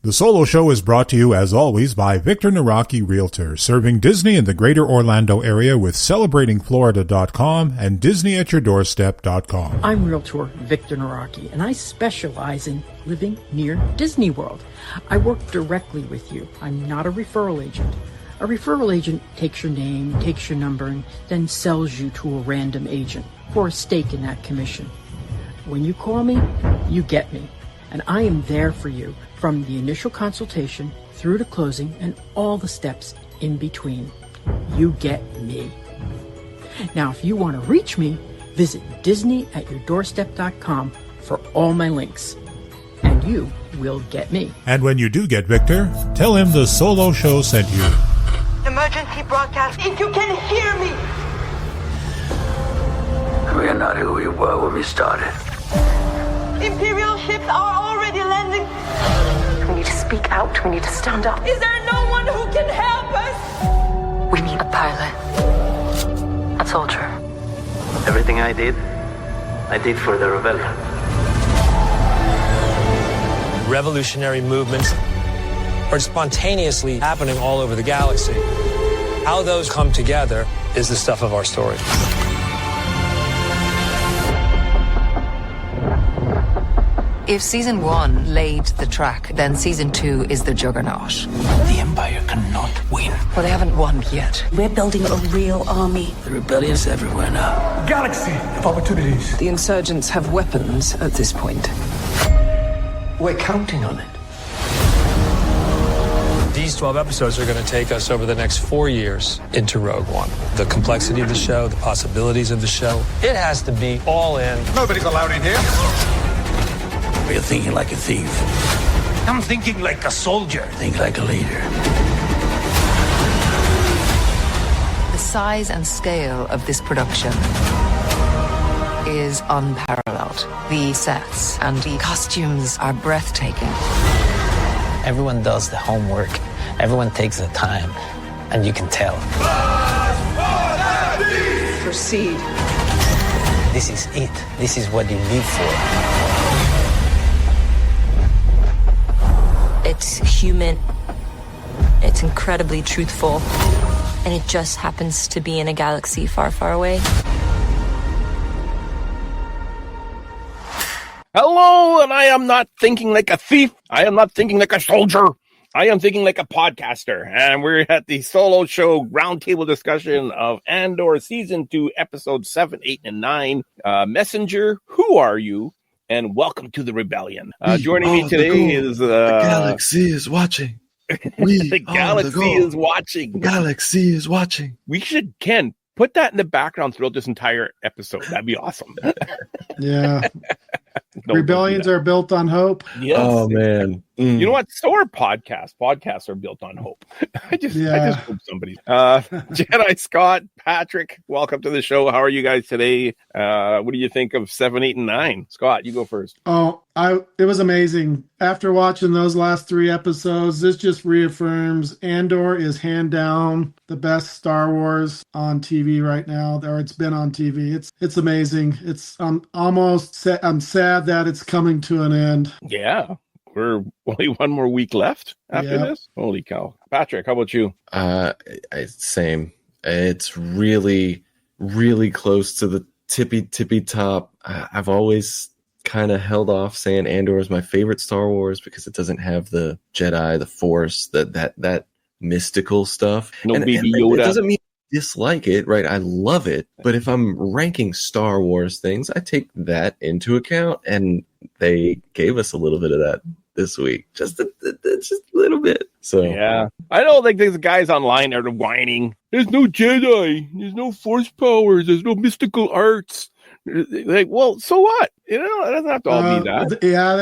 The Solo Show is brought to you, as always, by Victor Naraki Realtor, serving Disney in the greater Orlando area with celebratingflorida.com and disneyatyourdoorstep.com. I'm Realtor Victor Naraki, and I specialize in living near Disney World. I work directly with you. I'm not a referral agent. A referral agent takes your name, takes your number, and then sells you to a random agent for a stake in that commission. When you call me, you get me, and I am there for you from the initial consultation through to closing and all the steps in between. You get me. Now, if you want to reach me, visit disneyatyourdoorstep.com for all my links, and you will get me. And when you do get Victor, tell him the Solo Show sent you. Emergency broadcast, if you can hear me! We are not who we were when we started. Imperial ships are already landing. We need to speak out. We need to stand up. Is there no one who can help us? We need a pilot. A soldier. Everything I did for the rebellion. Revolutionary movements are spontaneously happening all over the galaxy. How those come together is the stuff of our story. If season 1 laid the track, then season 2 is the juggernaut. The Empire cannot win. Well, they haven't won yet. We're building a real army. The rebellion's everywhere now. Galaxy of opportunities. The insurgents have weapons at this point. We're counting on it. These 12 episodes are going to take us over the next 4 years into Rogue One. The complexity of the show, the possibilities of the show. It has to be all in. Nobody's allowed in here. You're thinking like a thief. I'm thinking like a soldier. Think like a leader. The size and scale of this production is unparalleled. The sets and the costumes are breathtaking. Everyone does the homework. Everyone takes the time, and you can tell. Proceed. This is it. This is what you live for. It's human. It's incredibly truthful. And it just happens to be in a galaxy far, far away. Hello, and I am not thinking like a thief. I am not thinking like a soldier. I am thinking like a podcaster. And we're at the Solo Show Roundtable discussion of Andor Season 2, Episodes 7, 8, and 9. Messenger, who are you? And welcome to the rebellion. Joining me today is... the galaxy is watching. The galaxy is watching. The galaxy is watching. We should, Ken, put that in the background throughout this entire episode. That'd be awesome. Yeah. Rebellions are built on hope. Yes. Oh, man. You know what? So are podcasts. Podcasts are built on hope. I just hope somebody. Jedi Scott, Patrick, welcome to the show. How are you guys today? What do you think of 7, 8, and 9? Scott, you go first. Oh, it was amazing. After watching those last 3 episodes, this just reaffirms Andor is hand down the best Star Wars on TV right now, or it's been on TV. It's amazing. I'm sad that it's coming to an end. Yeah. We're only one more week left after this. Holy cow. Patrick, how about you? Same. It's really, really close to the tippy top. I've always kind of held off saying Andor is my favorite Star Wars because it doesn't have the Jedi, the Force, that mystical stuff. No Baby Yoda. It doesn't mean I dislike it, right? I love it. But if I'm ranking Star Wars things, I take that into account. And they gave us a little bit of that this week, just a little bit. So yeah, I don't think these guys online are whining. There's no Jedi, there's no Force powers, there's no mystical arts. Like, well, so what? You know, it doesn't have to all be that. Yeah,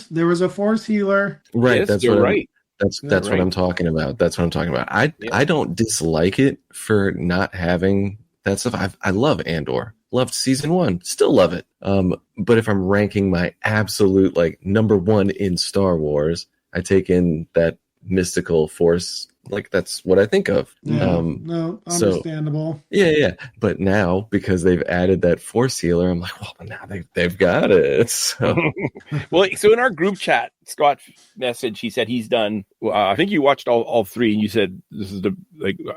there was a Force healer. Right, yes, that's you're right. That's right. what I'm talking about. That's what I'm talking about. I don't dislike it for not having that stuff. I love Andor. Loved season 1. Still love it. But if I'm ranking my absolute number 1 in Star Wars, I take in that mystical Force like that's what I think of. No, understandable. So, yeah. But now, because they've added that Force healer, I'm like, well, now they've got it. So. Well, so in our group chat, Scott message, he said he's done. I think you watched all three, and you said this is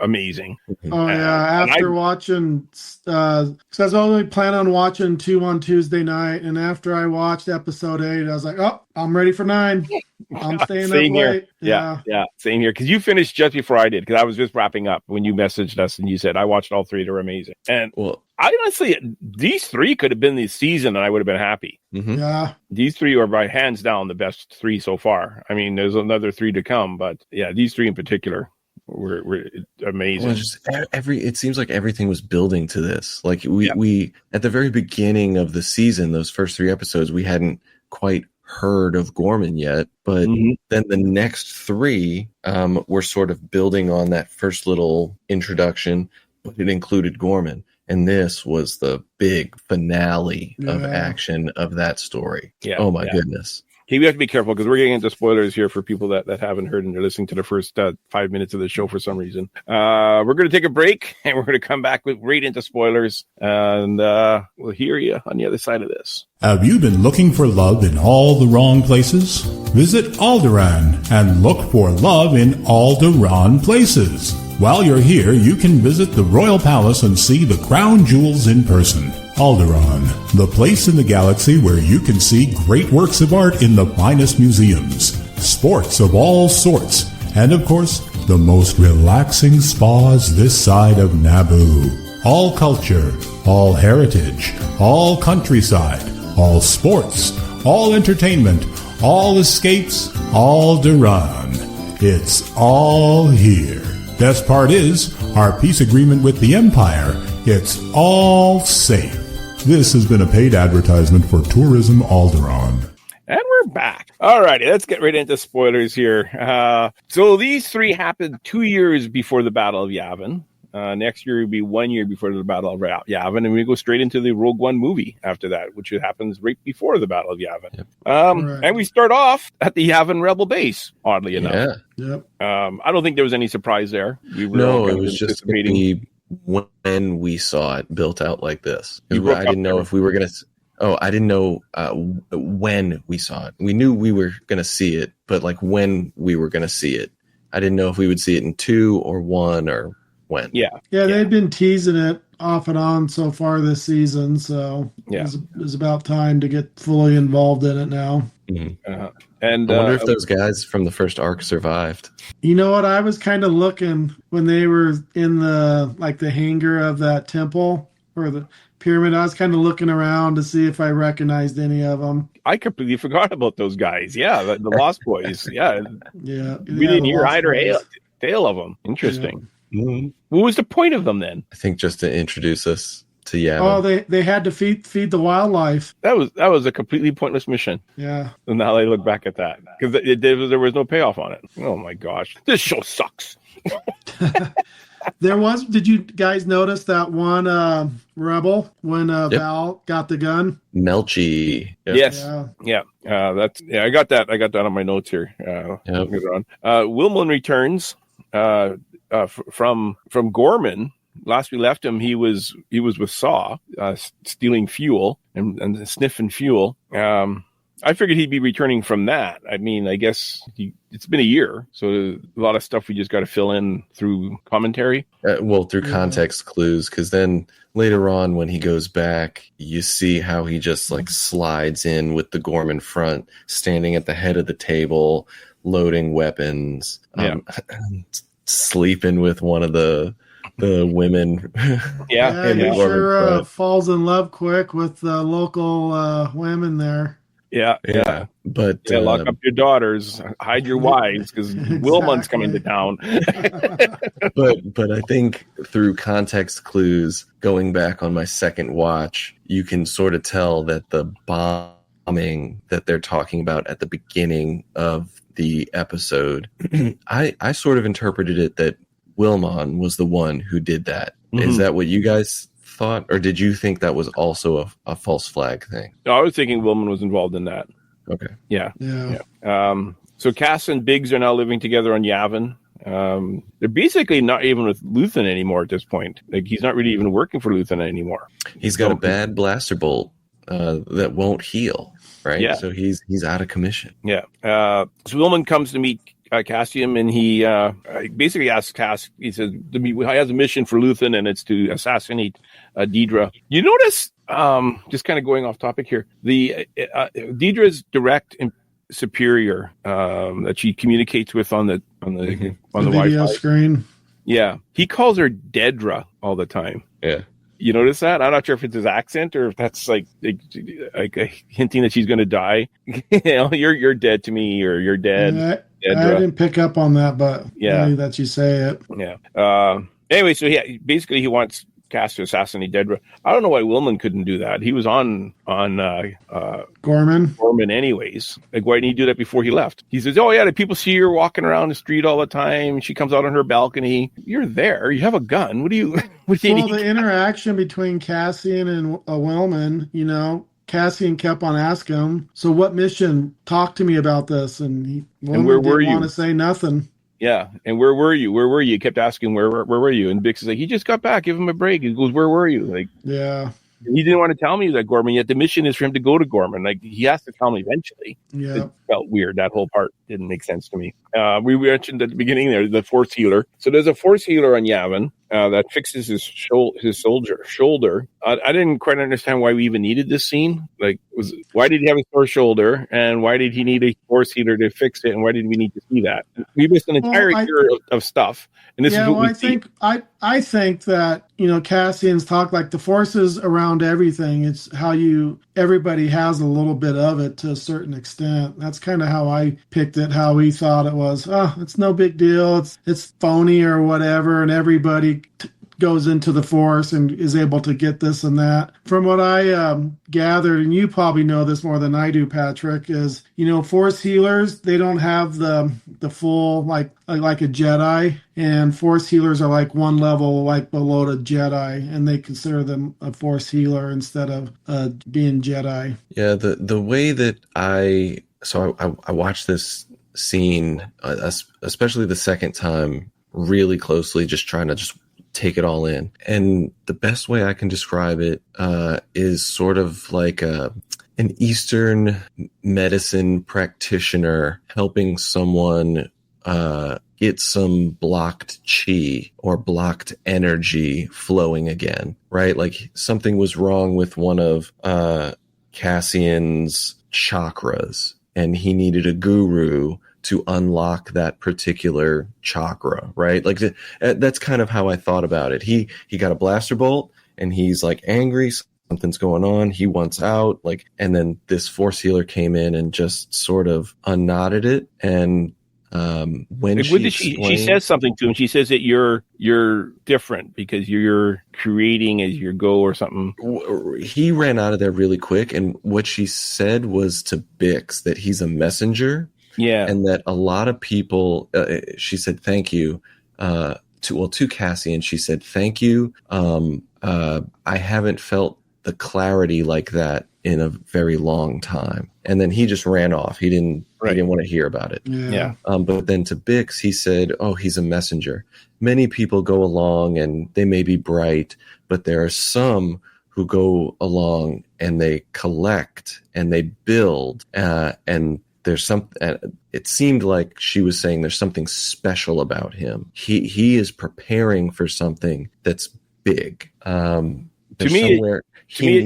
amazing. Oh yeah, after watching, because I was only planning on watching 2 on Tuesday night, and after I watched episode 8, I was like, oh, I'm ready for 9. I'm staying up late. Yeah, same here. Because you finished just before I did. Because I was just wrapping up when you messaged us and you said I watched all 3. They're amazing. And I honestly, these 3 could have been the season, and I would have been happy. Mm-hmm. Yeah, these 3 are by hands down the best 3 so far. I mean, there's another 3 to come, but yeah, these 3 in particular were amazing. Well, just it seems like everything was building to this. Like we at the very beginning of the season, those first 3 episodes, we hadn't quite heard of Gorman yet, but then the next 3 were sort of building on that first little introduction, but it included Gorman. And this was the big finale of action of that story. Yeah. Oh my goodness. Okay, we have to be careful because we're getting into spoilers here for people that haven't heard and they're listening to the first 5 minutes of the show for some reason. We're going to take a break and we're going to come back right into spoilers, and we'll hear you on the other side of this. Have you been looking for love in all the wrong places? Visit Alderaan and look for love in Alderaan places. While you're here, you can visit the Royal Palace and see the crown jewels in person. Alderaan, the place in the galaxy where you can see great works of art in the finest museums, sports of all sorts, and of course, the most relaxing spas this side of Naboo. All culture, all heritage, all countryside, all sports, all entertainment, all escapes, Alderaan. It's all here. Best part is, our peace agreement with the Empire, it's all safe. This has been a paid advertisement for Tourism Alderaan. And we're back. All righty, let's get right into spoilers here. So these 3 happened 2 years before the Battle of Yavin. Next year would be 1 year before the Battle of Yavin, and we go straight into the Rogue One movie after that, which happens right before the Battle of Yavin. Yep. And we start off at the Yavin Rebel base, oddly enough. Yeah. Yep. I don't think there was any surprise there. We were No, it was just when we saw it built out like this. I didn't know if we were going to... Oh, I didn't know when we saw it. We knew we were going to see it, but like when we were going to see it. I didn't know if we would see it in 2 or 1 or when. Yeah, they've been teasing it off and on so far this season, so yeah, it's about time to get fully involved in it now. Mm-hmm. And I wonder if those guys from the first arc survived. You know what? I was kind of looking when they were in the hangar of that temple or the pyramid. I was kind of looking around to see if I recognized any of them. I completely forgot about those guys. Yeah, the Lost Boys. Yeah, yeah. We didn't hear hide or tail of them. Interesting. Yeah. Mm-hmm. What was the point of them then? I think just to introduce us to Yavin. Oh, they had to feed the wildlife. That was a completely pointless mission. Yeah. And now they look back at that because there was no payoff on it. Oh my gosh, this show sucks. There was. Did you guys notice that one rebel when Val got the gun? Melchi. Yep. Yes. Yeah. I got that. I got that on my notes here. Wilmon returns from Gorman. Last we left him, he was with Saw, stealing fuel and sniffing fuel. I figured he'd be returning from that. I mean, I guess it's been a year, so a lot of stuff we just got to fill in through commentary. Through context clues, because then later on when he goes back, you see how he just like slides in with the Gorman front, standing at the head of the table, loading weapons, sleeping with one of the women. Yeah, he sure falls in love quick with the local women there. Yeah. But lock up your daughters, hide your wives, because Wilmon's coming to town. but I think through context clues, going back on my second watch, you can sort of tell that the bombing that they're talking about at the beginning of the episode, I sort of interpreted it that Wilmon was the one who did that. Mm-hmm. Is that what you guys thought, or did you think that was also a false flag thing? No, I was thinking Wilmon was involved in that. Okay. Yeah. So Cass and Biggs are now living together on Yavin, They're basically not even with Luthen anymore at this point. Like, he's not really even working for Luthen anymore. He's got a bad blaster bolt that won't heal, right? Yeah. So he's out of commission. Yeah. So Willman comes to meet Cassian, and he basically asks Cass. He says he has a mission for Luthen, and it's to assassinate Deidre. You notice, just kind of going off topic here, the Deidre's direct superior that she communicates with on the video Wi-Fi screen. Yeah, he calls her Dedra all the time. Yeah. You notice that? I'm not sure if it's his accent or if that's like hinting that she's going to die. You're dead to me, or you're dead. I didn't pick up on that, but yeah, that you say it. Yeah. Anyway, so basically he wants Cass to assassinate Dedra. I don't know why Willman couldn't do that. He was on Gorman anyways. Like, why didn't he do that before he left? He says, "Oh yeah, the people see her walking around the street all the time. She comes out on her balcony. You're there. You have a gun. What do you?" The interaction between Cassian and Willman, Cassian kept on asking him, "So what mission? Talk to me about this." And where were you? Want to say nothing. Yeah, and where were you? Where were you? He kept asking, where were you? And Bix is like, he just got back. Give him a break. He goes, where were you? Like, yeah. He didn't want to tell me that Gorman, yet the mission is for him to go to Gorman. Like, he has to tell me eventually. Yeah. It felt weird. That whole part didn't make sense to me. We mentioned at the beginning there, the Force healer. So there's a Force healer on Yavin that fixes his shoulder. I didn't quite understand why we even needed this scene. Like, why did he have a sore shoulder, and why did he need a Force healer to fix it, and why did we need to see that? We missed an entire year of stuff. And this is what we see. I think that, Cassian's talk, like, the Force is around everything. It's how everybody has a little bit of it to a certain extent. That's kind of how I picked it, how we thought it was. It's no big deal. It's phony or whatever. And everybody goes into the Force and is able to get this and that. From what I gathered, and you probably know this more than I do, Patrick, is, Force healers, they don't have the full, like a Jedi, and Force healers are like one level like below the Jedi, and they consider them a Force healer instead of being Jedi. Yeah, the way that I watched this scene, especially the second time, really closely, just trying to take it all in. And the best way I can describe it is sort of like an Eastern medicine practitioner helping someone get some blocked chi or blocked energy flowing again, right? Like, something was wrong with one of Cassian's chakras, and he needed a guru to unlock that particular chakra, right? Like, that's kind of how I thought about it. He got a blaster bolt, and he's like angry, something's going on, he wants out, like, and then this Force healer came in and just sort of unknotted it. And when she says something to him, she says that you're different because you're creating as you go or something. He ran out of there really quick, and what she said was to Bix that he's a messenger. Yeah. And that a lot of people, she said, thank you, to Cassian, she said, thank you. I haven't felt the clarity like that in a very long time. And then he just ran off. He didn't want to hear about it. Yeah. But then to Bix, he said, oh, he's a messenger. Many people go along and they may be bright, but there are some who go along and they collect and they build, and there's it seemed like she was saying there's something special about him. He is preparing for something that's big. To me,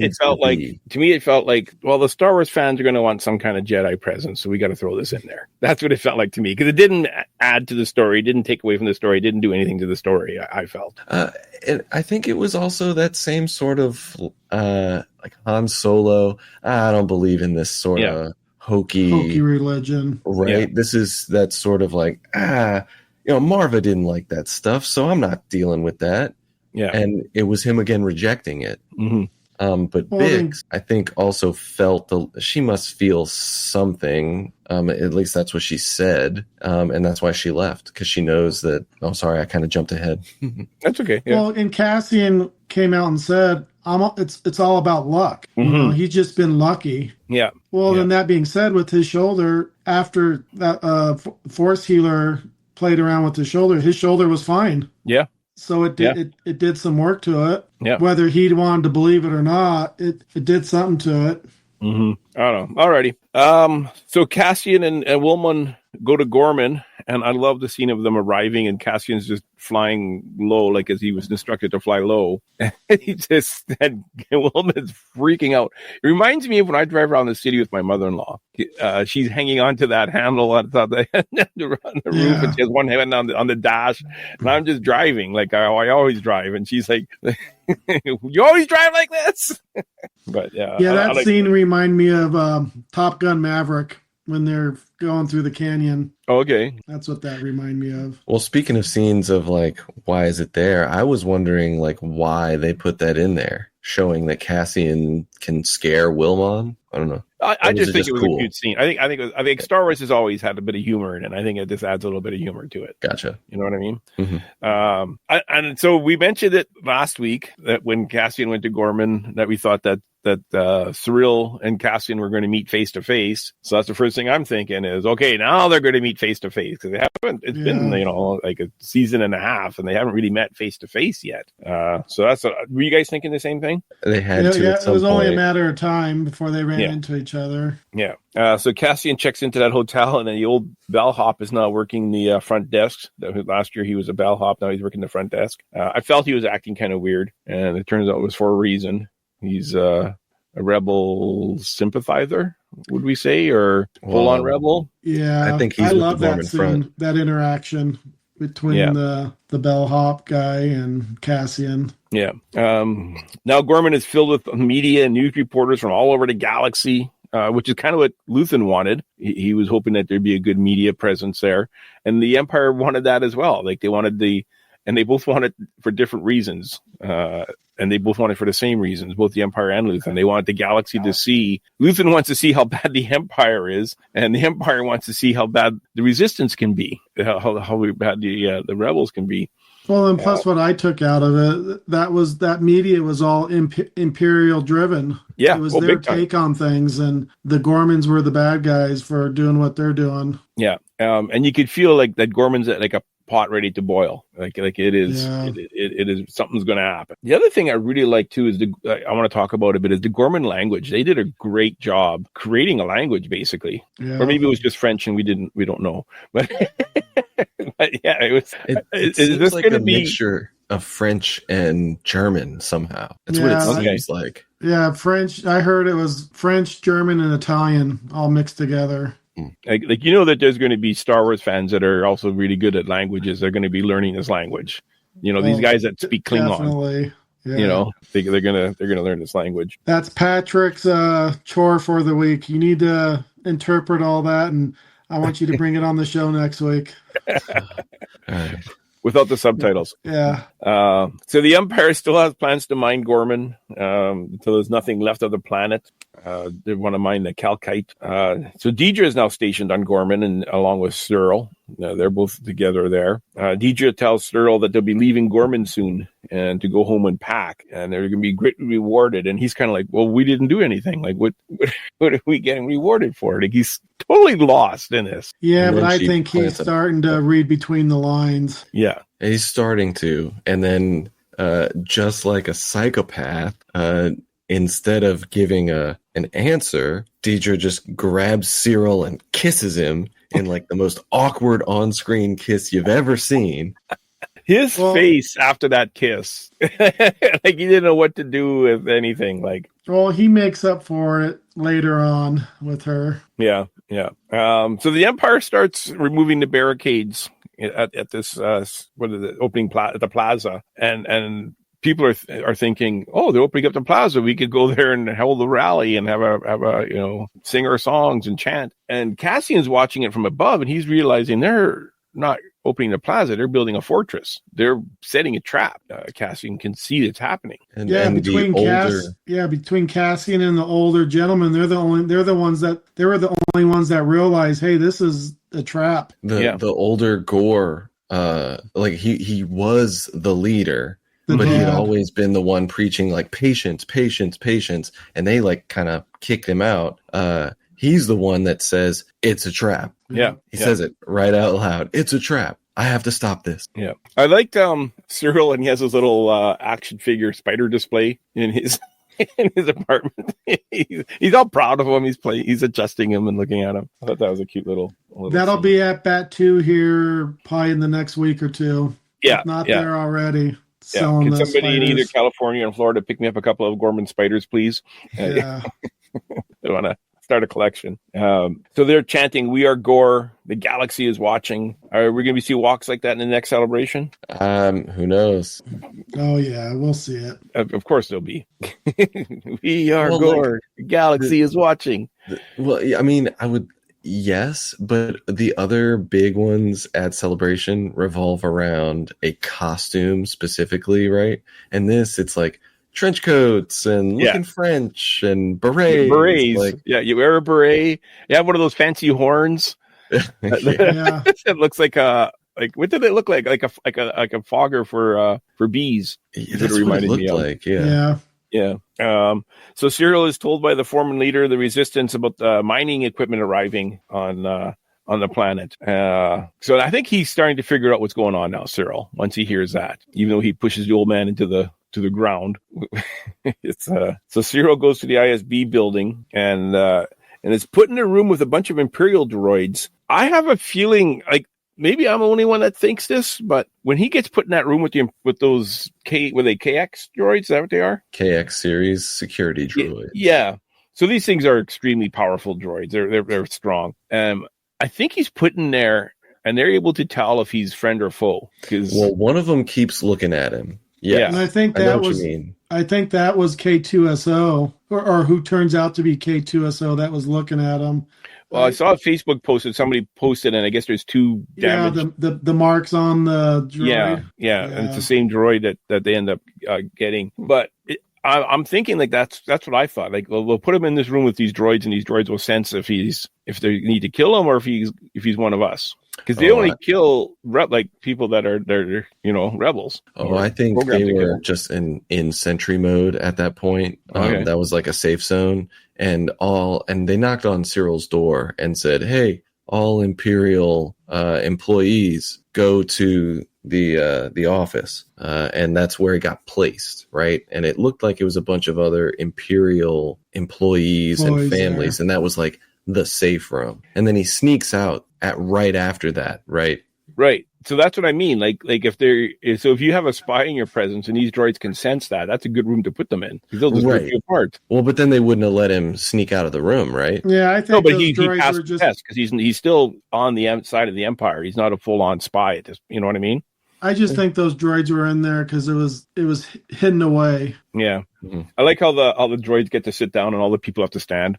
it felt like, well, the Star Wars fans are going to want some kind of Jedi presence, so we got to throw this in there. That's what it felt like to me, because it didn't add to the story, it didn't take away from the story, it didn't do anything to the story. I felt. And I think it was also that same sort of like Han Solo. I don't believe in this sort of hokey religion, right? This is that sort of like, Marva didn't like that stuff, so I'm not dealing with that. Yeah. And it was him again rejecting it. Mm-hmm. But Biggs, I think, also felt she must feel something. At least that's what she said. And that's why she left, because she knows that. Oh, sorry, I kind of jumped ahead. That's okay. Yeah. Well, and Cassian came out and said, it's all about luck. Mm-hmm. He's just been lucky. Yeah. Well, then that being said, with his shoulder, after that Force healer played around with his shoulder. His shoulder was fine. Yeah. So it did it did some work to it. Yeah. Whether he wanted to believe it or not, it did something to it. Mm-hmm. I don't know. Alrighty. So Cassian and Wilmon go to Gorman, and I love the scene of them arriving, and Cassian's just flying low, like as he was instructed to fly low. And Wilmon's freaking out. It reminds me of when I drive around the city with my mother-in-law. She's hanging on to that handle on the roof, and she has one hand on the dash, and I'm just driving like I always drive, and she's like, "You always drive like this." But that scene reminded me of Top Gun Maverick when they're going through the canyon. Okay. That's what that reminded me of. Well, speaking of scenes of like, why is it there? I was wondering like why they put that in there, showing that Cassian can scare Wilmon. I don't know. I just think it was cool. A cute scene. I think Star Wars has always had a bit of humor in it. I think it just adds a little bit of humor to it. Gotcha. You know what I mean? Mm-hmm. And so we mentioned it last week that when Cassian went to Gorman, that we thought that Cyril and Cassian were going to meet face to face. So that's the first thing I'm thinking is, okay, now they're going to meet face to face because they haven't. It's been like a season and a half, and they haven't really met face to face yet. So that's. Were you guys thinking the same thing? They had to. At some it was point. only a matter of time before they ran into each other. Yeah. So Cassian checks into that hotel, and then the old bellhop is now working the front desk. Last year he was a bellhop. Now he's working the front desk. I felt he was acting kind of weird, and it turns out it was for a reason. He's a rebel sympathizer, would we say, or full-on rebel? Yeah, I think he's. I love that scene, that interaction between the bellhop guy and Cassian. Yeah. Now Gorman is filled with media and news reporters from all over the galaxy, which is kind of what Luthen wanted. He was hoping that there'd be a good media presence there, and the Empire wanted that as well. Like they wanted and they both wanted for different reasons. And they both wanted for the same reasons, both the Empire and Luthen. They wanted the galaxy to see. Luthen wants to see how bad the Empire is, and the Empire wants to see how bad the Resistance can be, how bad the rebels can be. Well, and plus what I took out of it, that media was all Imperial driven. Yeah, it was their take on things, and the Gormans were the bad guys for doing what they're doing. Yeah, and you could feel like that Gorman's like a pot ready to boil, like it is. Yeah. It is something's going to happen. The other thing I really like too is I want to talk about a bit is the Gorman language. They did a great job creating a language, basically, or maybe it was just French and we don't know. But, but yeah, it was. It seems like a mixture of French and German somehow. That's what it seems like. Yeah, French. I heard it was French, German, and Italian all mixed together. Like that there's going to be Star Wars fans that are also really good at languages. They're going to be learning this language. These guys that speak Klingon. Definitely. Yeah. They're gonna learn this language. That's Patrick's chore for the week. You need to interpret all that, and I want you to bring it on the show next week. Without the subtitles. Yeah. So the Empire still has plans to mine Gorman until there's nothing left of the planet. They want to mine the Calcite. So Deidre is now stationed on Gorman, and along with Cyril. They're both together there. Deidre tells Cyril that they'll be leaving Gorman soon and to go home and pack, and they're going to be greatly rewarded. And he's kind of like, well, we didn't do anything. Like, what are we getting rewarded for? Like, he's totally lost in this. Yeah, but I think he's starting to read between the lines. Yeah. He's starting to. And then just like a psychopath, instead of giving an answer, Deidre just grabs Cyril and kisses him in like the most awkward on-screen kiss you've ever seen. His face after that kiss, like he didn't know what to do with anything. Like, well, he makes up for it later on with her. Yeah. So the Empire starts removing the barricades at this opening at the plaza, and people are thinking, oh, they're opening up the plaza. We could go there and hold a rally and have a sing our songs and chant. And Cassian's watching it from above, and he's realizing they're not opening the plaza. They're building a fortress. They're setting a trap. Cassian can see it's happening. Between Cassian and the older gentleman, they were the only ones that realized, hey, this is a trap. The older Gore, he was the leader. But he had always been the one preaching like patience, and they like kind of kicked him out. He's the one that says it's a trap. Yeah, he says it right out loud. It's a trap. I have to stop this. Yeah. I liked Cyril, and he has his little action figure spider display in his in his apartment. He's all proud of him. He's adjusting him and looking at him. I thought that was a cute little That'll scene. be at Bat 2 here probably in the next week or two. Yeah. If not yeah. there already. Yeah. Selling Can those somebody in either spiders. California or Florida pick me up a couple of Gorman spiders, please? Yeah. I want to start a collection. So they're chanting, "We are Gore. The galaxy is watching." Are we going to see walks like that in the next celebration? Who knows? Oh yeah, we'll see it. Of course there'll be. We are Well, Gore. The galaxy is watching. Well, I mean, I would, yes, but the other big ones at Celebration revolve around a costume specifically, right? And this, it's like trench coats and looking French and berets. Berets. Like, You wear a beret. You have one of those fancy horns. Yeah. It looks like what did it look like? Like a fogger for bees. That's what it looked like. Yeah. So Cyril is told by the former leader of the resistance about the mining equipment arriving on the planet. So I think he's starting to figure out what's going on now, Cyril, once he hears that, even though he pushes the old man into the ground. So Cyril goes to the ISB building and is put in a room with a bunch of Imperial droids. I have a feeling like maybe I'm the only one that thinks this, but when he gets put in that room with those KX droids, is that what they are? KX series security droids. Yeah. So these things are extremely powerful droids. They're strong. I think he's put in there, and they're able to tell if he's friend or foe. Well, one of them keeps looking at him. Yeah, And I think that was K2SO, or who turns out to be K2SO that was looking at him. Well, I saw a Facebook post that somebody posted, and I guess there's two damaged. Yeah, the marks on the droid. Yeah, and it's the same droid that they end up getting. But I'm thinking like that's what I thought. Like, we'll put him in this room with these droids, and these droids will sense if they need to kill him or if he's one of us. Because they only kill people that are rebels. Oh, I think they were just in sentry mode at that point. That was like a safe zone, and they knocked on Cyril's door and said, "Hey, all Imperial employees, go to the office," and that's where it got placed, right? And it looked like it was a bunch of other Imperial employees and families, and that was like the safe room. And then he sneaks out right after that, right? Right. So that's what I mean. Like if you have a spy in your presence and these droids can sense that, that's a good room to put them in. They'll just rip you apart. Well, but then they wouldn't have let him sneak out of the room, right? Yeah, I think no, but he passed the test because he's still on the side of the Empire. He's not a full on spy. You know what I mean? I just think those droids were in there because it was hidden away. Yeah, I like how the droids get to sit down and all the people have to stand.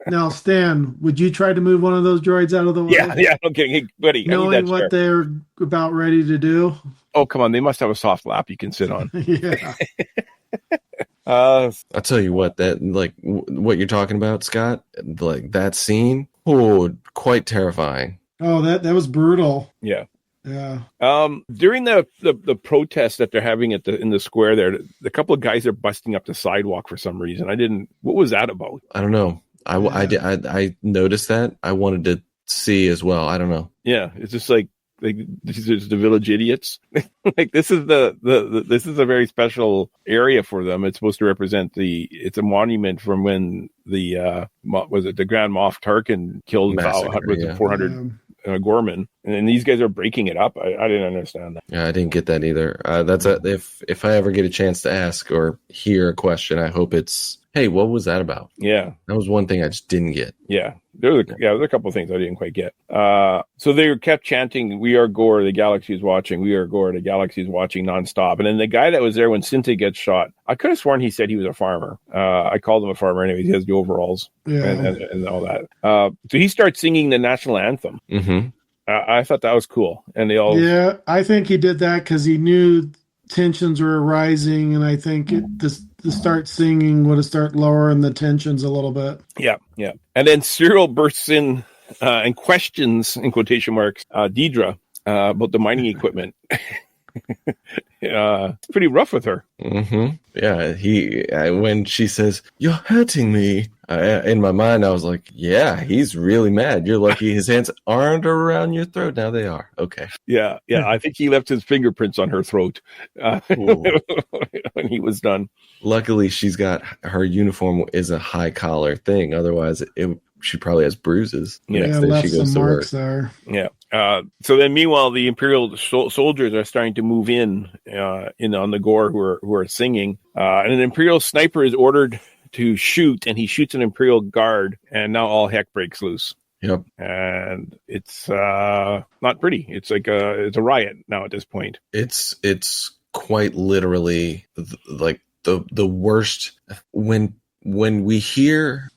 Now, Stan, would you try to move one of those droids out of the way? Yeah. Okay, hey, buddy. Knowing what they're about ready to do. Oh, come on! They must have a soft lap you can sit on. Yeah. I'll tell you what, that what you're talking about, Scott. Like that scene, quite terrifying. Oh, that was brutal. Yeah. Yeah. During the protest that they're having in the square there, a couple of guys are busting up the sidewalk for some reason. What was that about? I don't know. I noticed that. I wanted to see as well. I don't know. Yeah. It's just like these are the village idiots. Like this is this is a very special area for them. It's supposed to represent it's a monument from when the Grand Moff Tarkin killed 400 Gorman, and these guys are breaking it up. I didn't understand that. Yeah, I didn't get that either. If I ever get a chance to ask or hear a question, I hope it's, hey, what was that about? Yeah, that was one thing I just didn't get. Yeah, there's a couple of things I didn't quite get. So they kept chanting, "We are Gore, the galaxy is watching. We are Gore, the galaxy is watching," nonstop. And then the guy that was there when Cinta gets shot, I could have sworn he said he was a farmer. I called him a farmer anyway. He has the overalls and all that. So he starts singing the national anthem. Mm-hmm. I thought that was cool, and they all. Yeah, I think he did that because he knew tensions were rising, and I think to start singing would have started lowering the tensions a little bit. Yeah. And then Cyril bursts in and questions, in quotation marks, Deidre about the mining equipment. it's pretty rough with her. Mm-hmm. Yeah, when she says, "You're hurting me," in my mind, I was like, yeah, he's really mad. You're lucky his hands aren't around your throat. Now they are. Okay. Yeah. I think he left his fingerprints on her throat when he was done. Luckily, she's got her uniform is a high collar thing. Otherwise, she probably has bruises. Next day she goes to work. There. Yeah. So then, meanwhile, the Imperial soldiers are starting to move in on the Gore who are singing, and an Imperial sniper is ordered to shoot, and he shoots an Imperial guard, and now all heck breaks loose. Yep. And it's not pretty. It's like it's a riot now at this point. It's quite literally like the worst when we hear.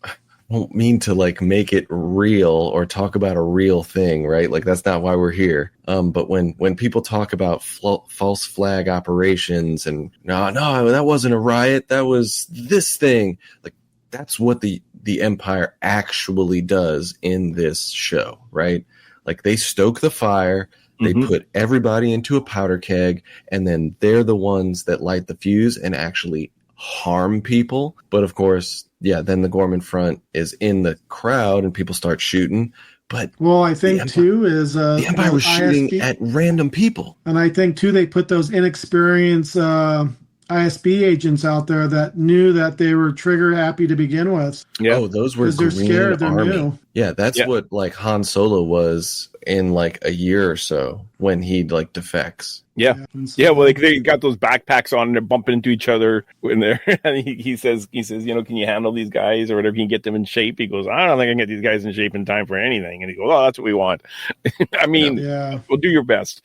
I don't mean to like make it real or talk about a real thing, right? Like that's not why we're here. But when people talk about false flag operations and no, that wasn't a riot, that was this thing. Like that's what the Empire actually does in this show, right? Like they stoke the fire, they put everybody into a powder keg, and then they're the ones that light the fuse and actually harm people. But of course, yeah, then the Gorman front is in the crowd and people start shooting. But I think too is the Empire was shooting at random people, and I think too they put those inexperienced ISB agents out there that knew that they were trigger happy to begin with. Yeah. Oh, those were they're Green scared. They're Army. new. Yeah, that's what like Han Solo was in like a year or so when he like defects. Yeah. Well, like they got those backpacks on and they're bumping into each other when they're. And he says, can you handle these guys or whatever? Can you get them in shape? He goes, I don't think I can get these guys in shape in time for anything. And he goes, that's what we want. I mean, we'll do your best.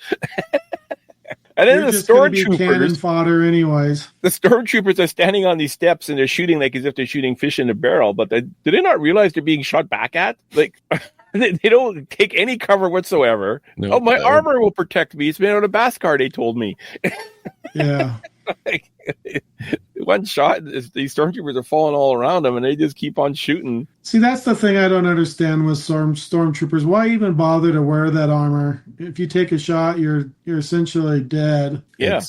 And then the stormtroopers, cannon fodder, anyways. The stormtroopers are standing on these steps and they're shooting like as if they're shooting fish in a barrel. But do they not realize they're being shot back at? Like they don't take any cover whatsoever. No, my armor will protect me. It's made out of Beskar, they told me. Yeah. One shot, these stormtroopers are falling all around them, and they just keep on shooting. See, that's the thing I don't understand with stormtroopers. Why even bother to wear that armor? If you take a shot, you're essentially dead. Yeah,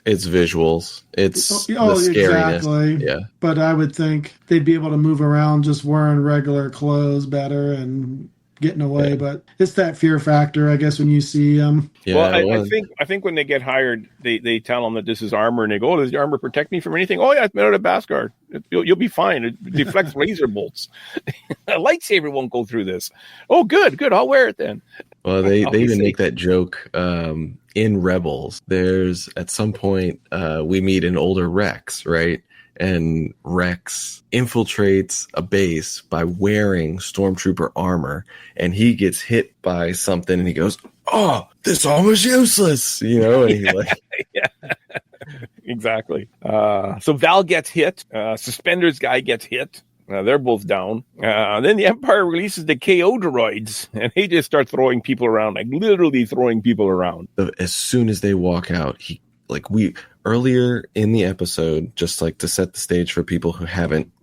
it's visuals. It's the scariness. Exactly. Yeah, but I would think they'd be able to move around just wearing regular clothes better and getting away. Yeah. But it's that fear factor, I guess, when you see them. Yeah, well, I think when they get hired, they tell them that this is armor, and they go, does the armor protect me from anything? Oh, yeah, it's made out of Beskar. You'll be fine. It deflects laser bolts. A lightsaber won't go through this. Oh, good. I'll wear it then. Well, they even make that joke in Rebels. There's, at some point, we meet an older Rex, right? And Rex infiltrates a base by wearing stormtrooper armor, and he gets hit by something, and he goes, "Oh, this armor's useless," And he's like, "Yeah, exactly." So Val gets hit. Suspenders guy gets hit. They're both down. Then the Empire releases the KO droids, and they just start throwing people around, like literally throwing people around. As soon as they walk out, earlier in the episode, just like to set the stage for people who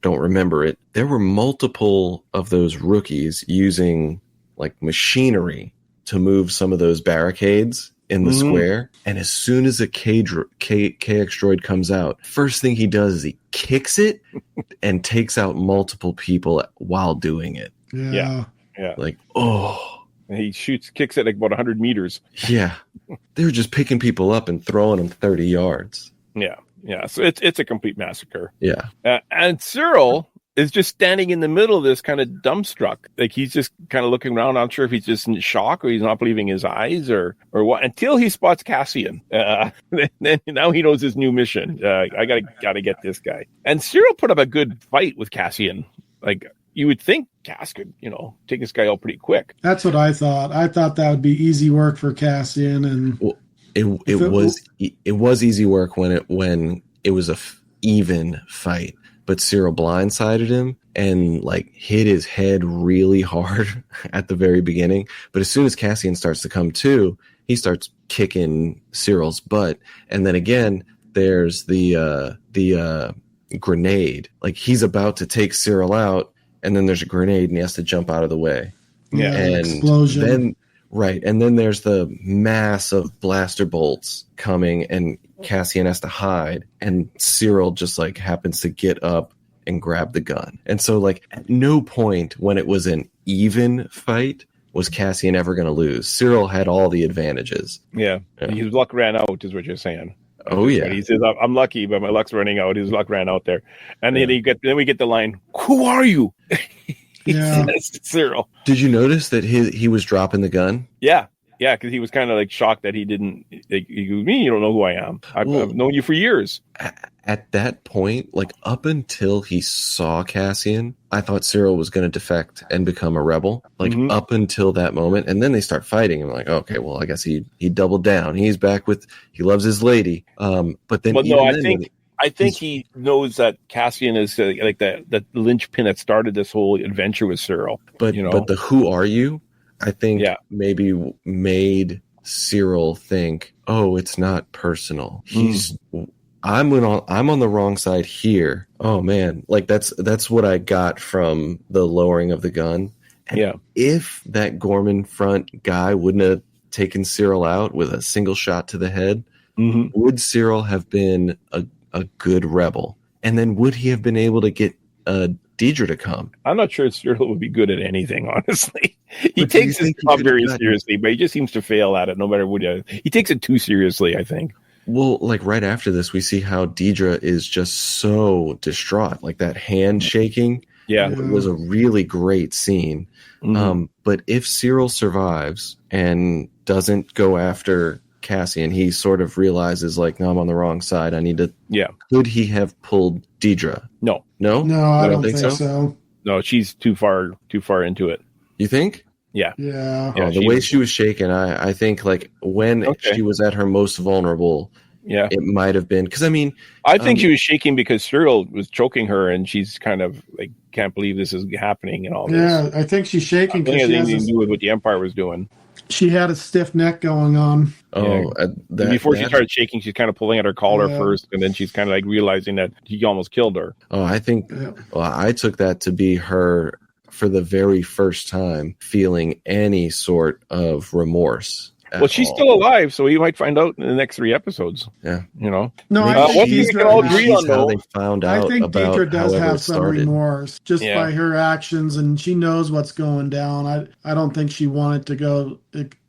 don't remember it, there were multiple of those rookies using like machinery to move some of those barricades in the square. And as soon as a KX droid comes out, first thing he does is he kicks it and takes out multiple people while doing it. Yeah. Like, oh. And he kicks it like about 100 meters. Yeah. They were just picking people up and throwing them 30 yards. Yeah. So it's a complete massacre. Yeah. And Cyril is just standing in the middle of this kind of dumbstruck. Like he's just kind of looking around. I'm not sure if he's just in shock or he's not believing his eyes or what, until he spots Cassian. Then now he knows his new mission. I gotta get this guy. And Cyril put up a good fight with Cassian. Like, you would think Cass could, take this guy out pretty quick. That's what I thought. I thought that would be easy work for Cassian, and it was easy work when it was a even fight. But Cyril blindsided him and like hit his head really hard at the very beginning. But as soon as Cassian starts to come to, he starts kicking Cyril's butt, and then again there's the grenade. Like he's about to take Cyril out. And then there's a grenade, and he has to jump out of the way. Yeah, and explosion. Then Right. And then there's the mass of blaster bolts coming, and Cassian has to hide, and Cyril just like happens to get up and grab the gun. And so like at no point when it was an even fight was Cassian ever going to lose. Cyril had all the advantages. Yeah. His luck ran out is what you're saying. Oh yeah. He says, I'm lucky, but my luck's running out. His luck ran out there. And then we get the line, "Who are you?" Yeah. Cyril. Did you notice that he was dropping the gun? Yeah. Yeah, because he was kind of like shocked that he didn't. Like, he goes, "Me, you don't know who I am. I've known you for years." At that point, like up until he saw Cassian, I thought Cyril was going to defect and become a rebel. Like up until that moment, and then they start fighting. I'm like, okay, well, I guess he doubled down. He loves his lady. But then, I think he knows that Cassian is like the linchpin that started this whole adventure with Cyril. But the "who are you?" I think maybe made Cyril think, oh, it's not personal. I'm on the wrong side here. Oh man, like that's what I got from the lowering of the gun. And if that Gorman front guy wouldn't have taken Cyril out with a single shot to the head, would Cyril have been a good rebel? And then would he have been able to get Deidre to come? I'm not sure Cyril would be good at anything, honestly. He takes his job very seriously, but he just seems to fail at it no matter what he takes it too seriously, I think. Well, like right after this, we see how Deidre is just so distraught. Like that hand shaking. Yeah. It was a really great scene. But if Cyril survives and doesn't go after Cassian, he sort of realizes like, no, I'm on the wrong side. I need to. Yeah. Could he have pulled Deidre? No. I don't think so. No, she's too far into it. You think? Yeah. Oh, the way she was shaken, I think like when she was at her most vulnerable, it might have been because I think she was shaking because Cyril was choking her, and she's kind of like can't believe this is happening and all this. Yeah, I think she's shaking because she has anything to do with what the Empire was doing. She had a stiff neck going on. Before she started shaking, she's kind of pulling at her collar first, and then she's kind of like realizing that he almost killed her. Oh, I think I took that to be her for the very first time feeling any sort of remorse. Well, she's still alive, so you might find out in the next 3 episodes. Yeah, No, I think we can all agree on how they found out. I think about Deidre does have some started. remorse just by her actions, and she knows what's going down. I don't think she wanted to go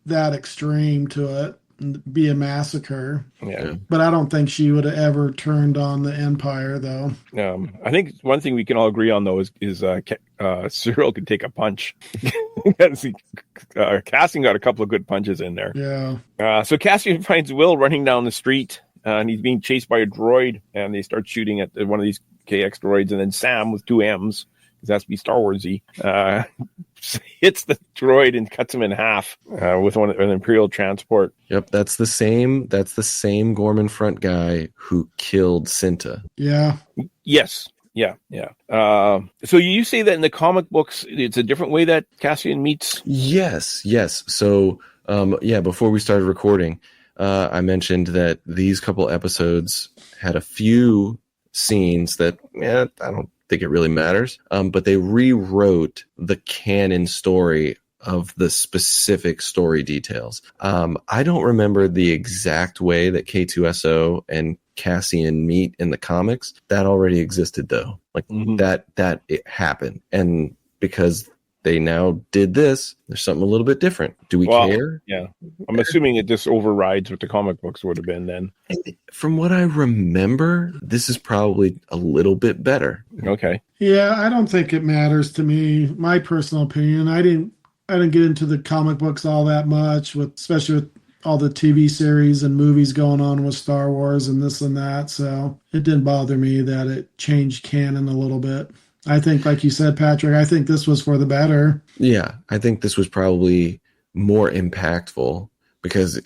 that extreme to it and be a massacre. Yeah, but I don't think she would have ever turned on the Empire, though. I think one thing we can all agree on, though, is Cyril could take a punch. Cassian got a couple of good punches in there. Yeah. So Cassian finds Will running down the street, and he's being chased by a droid, and they start shooting at one of these KX droids, and then Sam with 2 M's, because that's be Star Warsy, hits the droid and cuts him in half with an Imperial transport. Yep, that's the same Gorman front guy who killed Cinta. Yeah. Yes. Yeah. So you say that in the comic books, it's a different way that Cassian meets? Yes. So, before we started recording, I mentioned that these couple episodes had a few scenes that, I don't think it really matters, but they rewrote the canon story of the specific story details. I don't remember the exact way that K2SO and Cassian meet in the comics. That already existed, though. Like that it happened, and because they now did this, there's something a little bit different. Do we care? Yeah, I'm assuming it just overrides what the comic books would have been then. And from what I remember, this is probably a little bit better. Okay. Yeah, I don't think it matters to me. My personal opinion. I didn't get into the comic books all that much, especially with all the TV series and movies going on with Star Wars and this and that. So it didn't bother me that it changed canon a little bit. I think, like you said, Patrick, I think this was for the better. Yeah, I think this was probably more impactful because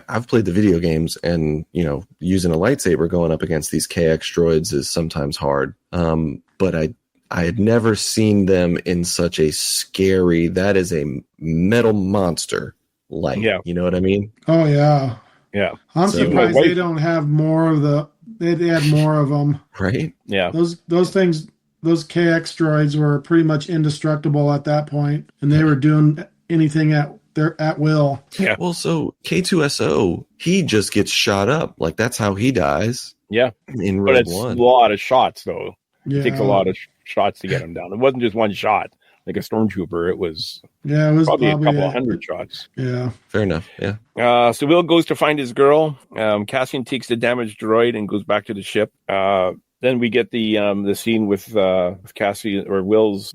I've played the video games, and, using a lightsaber going up against these KX droids is sometimes hard. But I had never seen them in such a scary, that is a metal monster light. Yeah. You know what I mean? Oh, yeah. Yeah. I'm surprised they don't have more of they'd add more of them. Right? Yeah. Those things, those KX droids were pretty much indestructible at that point, and they were doing anything at they're at will. Yeah. Well, so K2SO, he just gets shot up. Like, that's how he dies. Yeah. In But Rogue it's One. a lot of shots, though. Yeah. It takes a lot of shots to get him down. It wasn't just one shot, like a stormtrooper. It was probably a couple of hundred shots. Yeah. Fair enough. Yeah. So Will goes to find his girl. Cassian takes the damaged droid and goes back to the ship. Then we get the scene with Cassian or Will's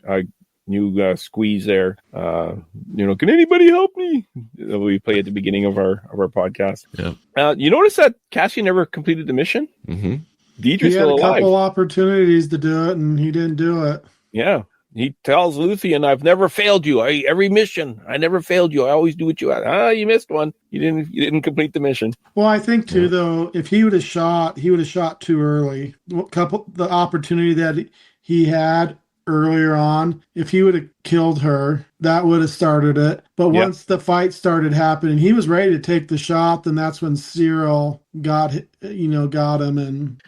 new squeeze there. Can anybody help me? We play at the beginning of our podcast. Yeah. You notice that Cassian never completed the mission? Mm-hmm. Deidre's He had still a alive. couple opportunities to do it, and he didn't do it. Yeah. He tells Luthien, I've never failed you. Every mission, I never failed you. I always do what you ask. You missed one. You didn't complete the mission. Well, I think too, though, if he would have shot too early. The opportunity that he had earlier on, if he would have killed her, that would have started it. But once the fight started happening, he was ready to take the shot. Then that's when Cyril got him and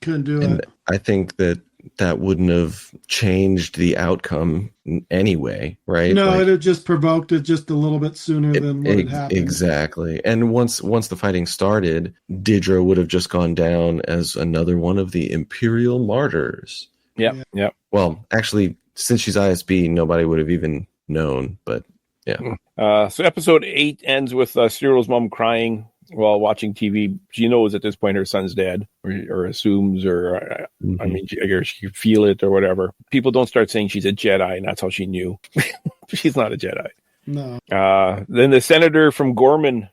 couldn't do it. I think that wouldn't have changed the outcome anyway, right? No, it had just provoked it just a little bit sooner than what had happened. Exactly. And once the fighting started, Deirdre would have just gone down as another one of the Imperial martyrs. Yeah. Well, actually, since she's ISB, nobody would have even known, but yeah. So episode 8 ends with Cyril's mom crying while watching TV. She knows at this point her son's dead, or assumes, or I mean, I guess she could feel it or whatever. People don't start saying she's a Jedi, and that's how she knew. She's not a Jedi. No. Then the senator from Gorman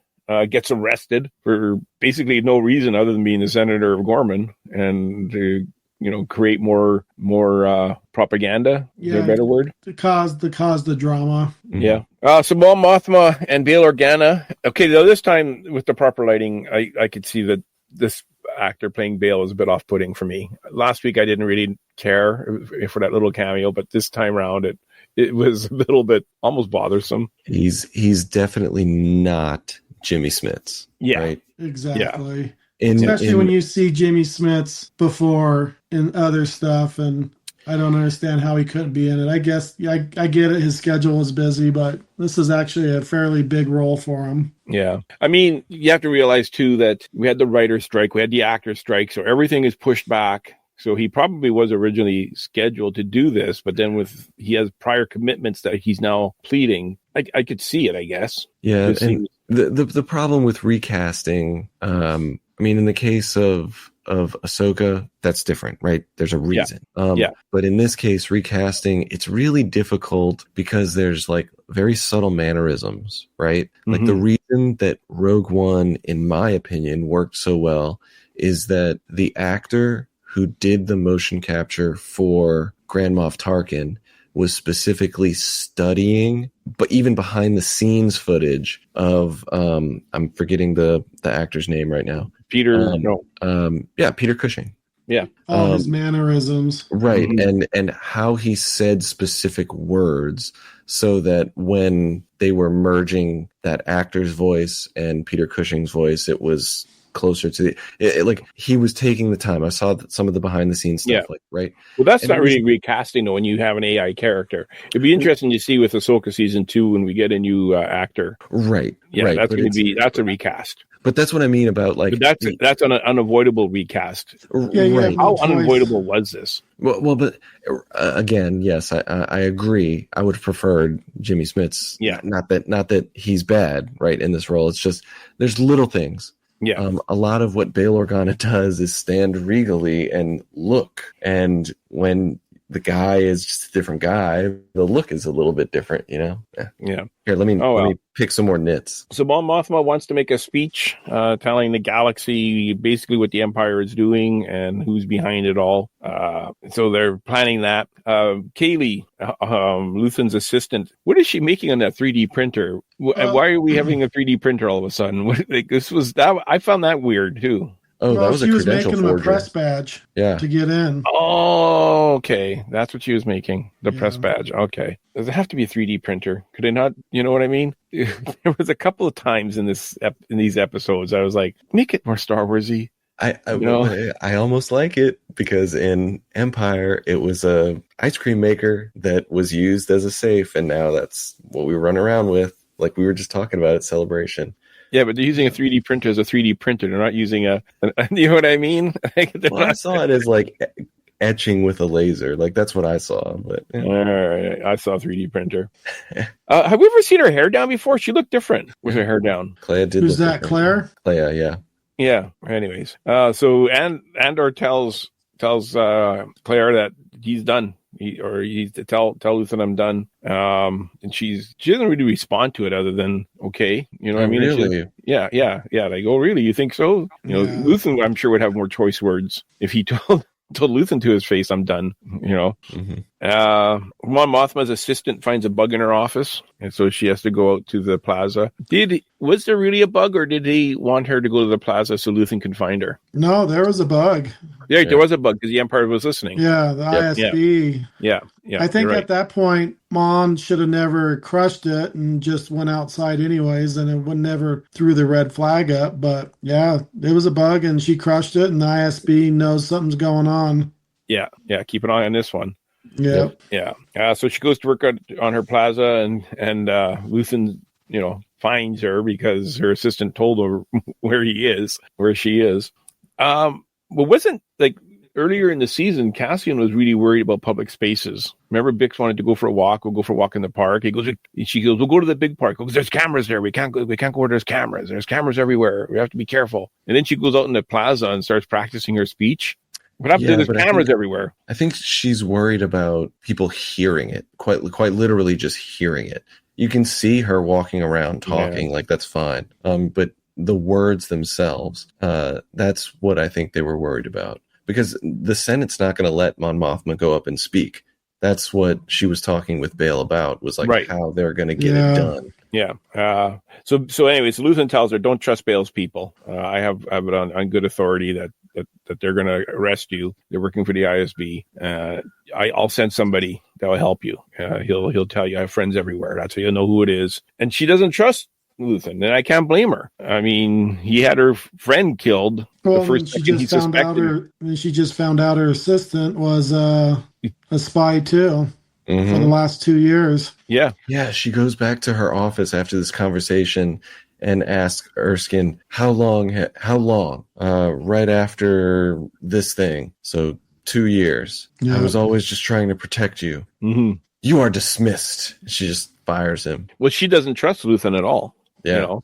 gets arrested for basically no reason other than being the senator of Gorman and to create more propaganda. Is there a better word? To cause the drama. Yeah. So Mon Mothma and Bail Organa. Okay, now this time with the proper lighting, I could see that this actor playing Bail is a bit off-putting for me. Last week I didn't really care for that little cameo, but this time around it was a little bit almost bothersome. He's definitely not Jimmy Smits. Yeah. Right? Exactly. Yeah. Especially when you see Jimmy Smits before in other stuff, and I don't understand how he couldn't be in it. I guess I get it. His schedule was busy, but this is actually a fairly big role for him. Yeah. I mean, you have to realize, too, that we had the writer's strike, we had the actor's strike, so everything is pushed back. So he probably was originally scheduled to do this, but then he has prior commitments that he's now pleading. I could see it, I guess. Yeah. And the problem with recasting, I mean, in the case of Ahsoka, that's different, right? There's a reason. But in this case, recasting, it's really difficult because there's like very subtle mannerisms, right? Like the reason that Rogue One, in my opinion, worked so well is that the actor who did the motion capture for Grand Moff Tarkin was specifically studying, but even behind the scenes footage of I'm forgetting the actor's name right now. Peter Cushing. Yeah. All his mannerisms. Right. And how he said specific words so that when they were merging that actor's voice and Peter Cushing's voice, it was closer to like he was taking the time. I saw some of the behind the scenes stuff, right? Well, that's not really recasting though. When you have an AI character, it'd be interesting to see with Ahsoka season 2 when we get a new actor. Right. Yeah, right. That's a recast. But that's what I mean about like but that's an unavoidable recast. Right. How unavoidable was this? Well, but again, yes, I agree. I would have preferred Jimmy Smits. Yeah. Not that he's bad, right, in this role. It's just there's little things. Yeah. A lot of what Bail Organa does is stand regally and look. And when the guy is just a different guy, the look is a little bit different, Yeah. Here, let me pick some more nits. So Mon Mothma wants to make a speech telling the galaxy basically what the Empire is doing and who's behind it all. So they're planning that. Kaylee, Luthen's assistant, what is she making on that 3D printer? Why are we having a 3D printer all of a sudden? I found that weird too. Oh, that was a credential forger. She was making him a press badge to get in. Oh, okay. That's what she was making, the press badge. Okay. Does it have to be a 3D printer? Could it not? You know what I mean? There was a couple of times in these episodes I was like, make it more Star Wars-y. I almost like it because in Empire, it was a ice cream maker that was used as a safe, and now that's what we run around with. like we were just talking about at Celebration. Yeah, but they're using a 3D printer as a 3D printer. They're not using you know what I mean? I saw it as like etching with a laser. Like that's what I saw. But all right, I saw a 3D printer. Have we ever seen her hair down before? She looked different with her hair down. Clea did. Who's that? Claire? Clea, yeah. Yeah. Anyways, so Andor tells Claire that he's done. He's to tell Luthen I'm done. And she doesn't really respond to it other than okay. You know what I mean? Really? Yeah. Like, oh, really? You think so? You know, Luthen, I'm sure would have more choice words if he told Luthen to his face, I'm done. You know. Mm-hmm. Mon Mothma's assistant finds a bug in her office, and so she has to go out to the plaza. Was there really a bug, or did he want her to go to the plaza so Luthen can find her? No, there was a bug. Yeah, there was a bug because the Empire was listening. Yeah, the ISB. Yeah. I think at that point, Mon should have never crushed it and just went outside anyways, and it would never threw the red flag up. But yeah, it was a bug, and she crushed it, and the ISB knows something's going on. Yeah. Keep an eye on this one. Yeah. So she goes to work on her plaza, and Luthen, finds her because her assistant told her where she is. But wasn't like earlier in the season, Cassian was really worried about public spaces. Remember, Bix wanted to go for a walk. We'll go for a walk in the park. She goes, we'll go to the big park because there's cameras there. We can't go where there's cameras. There's cameras everywhere. We have to be careful. And then she goes out in the plaza and starts practicing her speech. What happened? There's cameras everywhere. I think she's worried about people hearing it, quite literally just hearing it. You can see her walking around talking, like that's fine. But the words themselves, that's what I think they were worried about. Because the Senate's not going to let Mon Mothma go up and speak. That's what she was talking with Bail about, was like how they're going to get it done. Yeah. So anyways, Luthen tells her, don't trust Bail's people. I have it on good authority that they're going to arrest you. They're working for the ISB. I'll send somebody that will help you. He'll tell you. I have friends everywhere. That's how you'll know who it is. And she doesn't trust Luthen, and I can't blame her. I mean, he had her friend killed the first second he suspected. She just found out her assistant was a spy too. Mm-hmm. For the last 2 years. Yeah. She goes back to her office after this conversation and asks Erskine, how long, right after this thing. So 2 years. Yeah. I was always just trying to protect you. Mm-hmm. You are dismissed. She just fires him. Well, she doesn't trust Luthen at all. Yeah.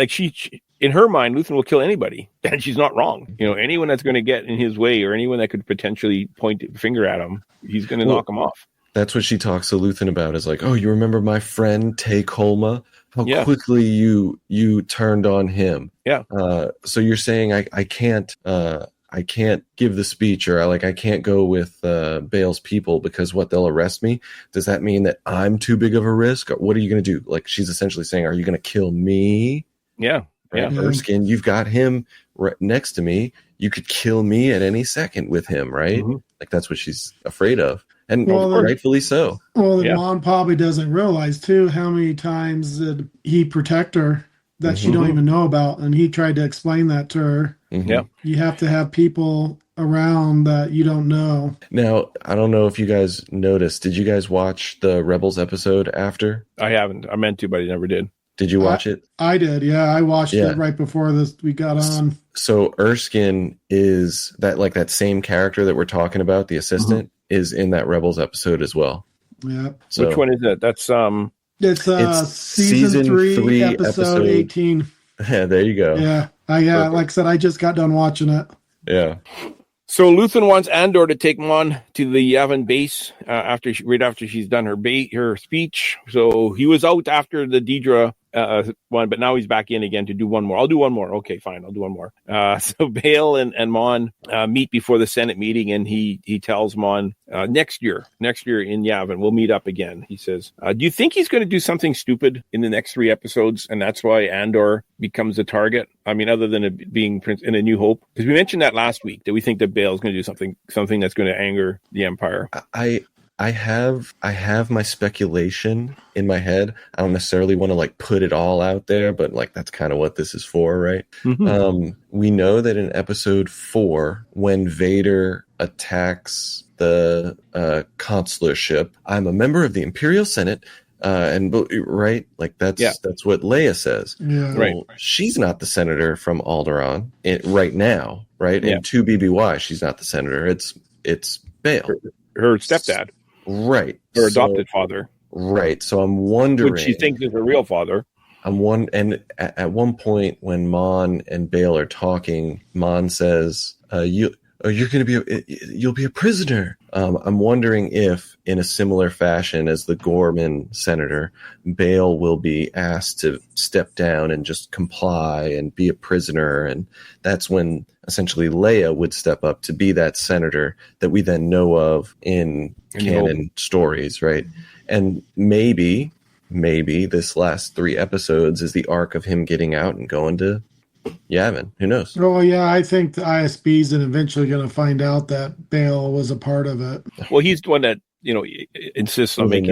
She in her mind, Luthen will kill anybody, and she's not wrong. Anyone that's going to get in his way or anyone that could potentially point a finger at him, he's going to knock him off. That's what she talks to Luthen about, is like, oh, you remember my friend Tay Kolma? How quickly you turned on him. Yeah. So you're saying I can't give the speech, or I can't go with Bail's people because they'll arrest me? Does that mean that I'm too big of a risk? Or what are you going to do? Like, she's essentially saying, are you going to kill me? Yeah. Right? Yeah. Erskine, you've got him right next to me. You could kill me at any second with him, right? Mm-hmm. Like, that's what she's afraid of. And rightfully so. Well, Mon probably doesn't realize, too, how many times did he protect her that she don't even know about. And he tried to explain that to her. Mm-hmm. Yeah. You have to have people around that you don't know. Now, I don't know if you guys noticed. Did you guys watch the Rebels episode after? I haven't. I meant to, but I never did. Did you watch it? I did, yeah. I watched it right before we got on. So Erskine is that same character that we're talking about, the assistant, is in that Rebels episode as well. Yeah. So, which one is it? That's It's season 3, episode 18. Yeah, there you go. Yeah. Like I said, I just got done watching it. Yeah. So Luthen wants Andor to take Mon to the Yavin base right after she's done her speech. So he was out after the Deidre one, but now he's back in again to do one more. I'll do one more. Okay, fine. I'll do one more. So Bail and Mon meet before the Senate meeting, and he tells Mon next year in Yavin, we'll meet up again. He says, do you think he's going to do something stupid in the next 3 episodes, and that's why Andor becomes a target? I mean, other than it being in A New Hope, because we mentioned that last week, that we think that Bail is going to do something that's going to anger the Empire. I have my speculation in my head. I don't necessarily want to put it all out there, but that's kind of what this is for, right? Mm-hmm. We know that in episode 4, when Vader attacks the consularship, I'm a member of the Imperial Senate. Right, like that's what Leia says. Yeah. Right. Well, she's not the senator from Alderaan right now, right? Yeah. And to BBY, she's not the senator. It's Bail, Her stepdad, right? her adopted father, right. So I'm wondering, which she thinks is her real father. And at one point when Mon and Bail are talking, Mon says, you'll be a prisoner. I'm wondering if, in a similar fashion as the Gorman senator, Bail will be asked to step down and just comply and be a prisoner. And that's when essentially Leia would step up to be that senator that we then know of in canon stories, right? And maybe this last 3 episodes is the arc of him getting out and going to Yavin. Who knows? Oh, yeah, I think the ISB's eventually going to find out that Bail was a part of it. Well, he's the one that, insists on making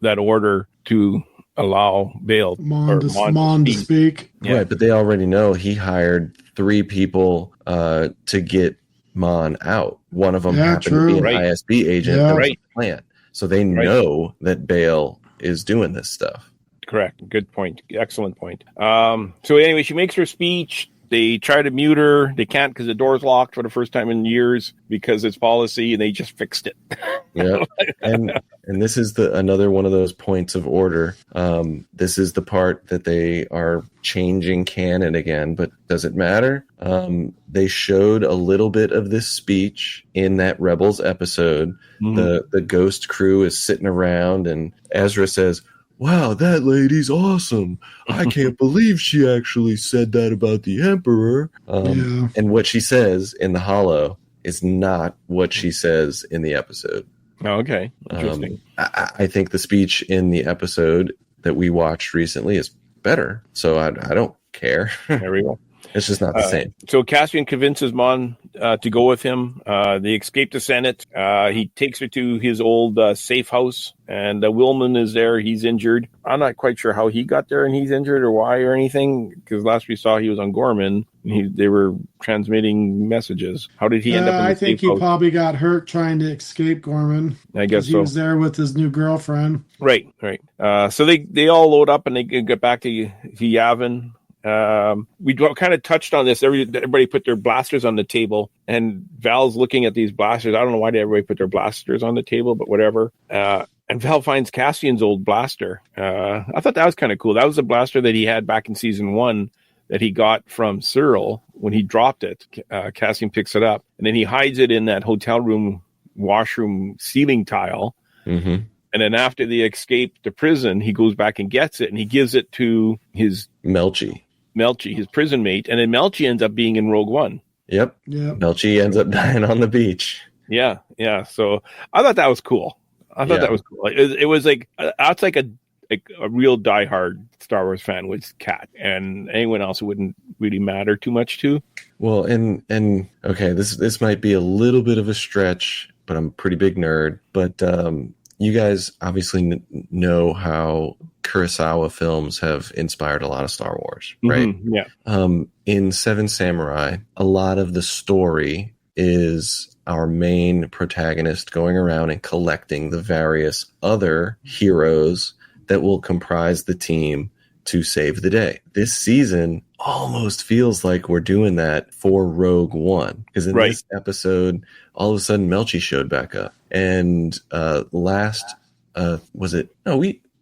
that order to allow Bail Mon to speak. Yeah. Right, but they already know he hired 3 people to get Mon out. One of them happened to be an ISB agent. That was the plan. So they know that Bail is doing this stuff. Correct. Good point. Excellent point. So anyway, she makes her speech. They try to mute her. They can't because the door's locked for the first time in years because it's policy, and they just fixed it. Yeah. And this is another one of those points of order. This is the part that they are changing canon again, but does it matter? They showed a little bit of this speech in that Rebels episode. Mm-hmm. The Ghost crew is sitting around, and Ezra says, "Wow, that lady's awesome. I can't believe she actually said that about the Emperor." And what she says in the holo is not what she says in the episode. Oh, okay. Interesting. I think the speech in the episode that we watched recently is better, so I don't care. There we go. It's just not the same. So Cassian convinces Mon to go with him. They escape the Senate. He takes her to his old safe house, and Willman is there. He's injured. I'm not quite sure how he got there and he's injured or why or anything, because last we saw he was on Gorman. They were transmitting messages. How did he end up in the I think safe house? he probably got hurt trying to escape Gorman. I guess he was there with his new girlfriend. Right. So they all load up and they get back to Yavin. We kind of touched on this. Everybody put their blasters on the table, and Val's looking at these blasters. I don't know why everybody put their blasters on the table, but whatever. And Val finds Cassian's old blaster. I thought that was kind of cool. That was the blaster that he had back in season 1 that he got from Cyril when he dropped it. Cassian picks it up, and then he hides it in that hotel room washroom ceiling tile. Mm-hmm. And then after they escape the prison, he goes back and gets it, and he gives it to his Melchi, his prison mate. And then Melchi ends up being in Rogue One. Yep. Melchi ends up dying on the beach. Yeah. So I thought that was cool. That was cool. It was like, that's like a real diehard Star Wars fan was Kat, and anyone else it wouldn't really matter too much to. Well, and okay, this might be a little bit of a stretch, but I'm a pretty big nerd. But you guys obviously know how Kurosawa films have inspired a lot of Star Wars, right? Mm-hmm, yeah. In Seven Samurai, a lot of the story is our main protagonist going around and collecting the various other heroes that will comprise the team to save the day. This season almost feels like we're doing that for Rogue One, because in this episode, all of a sudden Melchi showed back up, and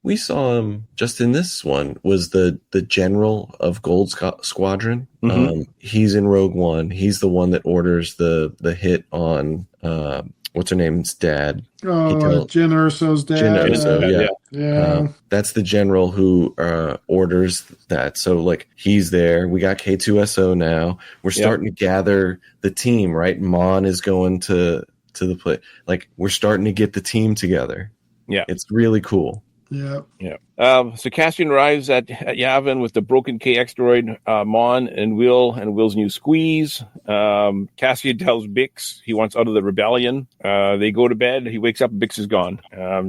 we saw him just in this one was the general of Gold Squadron. Mm-hmm. He's in Rogue One. He's the one that orders the hit on what's her name's dad. Jyn Erso's dad. Jyn Erso, yeah. That's the general who orders that. So, like, he's there. We got K2SO now. We're starting to gather the team, right? Mon is going to the play. Like, we're starting to get the team together. Yeah. It's really cool. Yeah. So Cassian arrives at Yavin with the broken KX droid, Mon and Will's new squeeze. Cassian tells Bix he wants out of the rebellion. They go to bed. He wakes up and Bix is gone.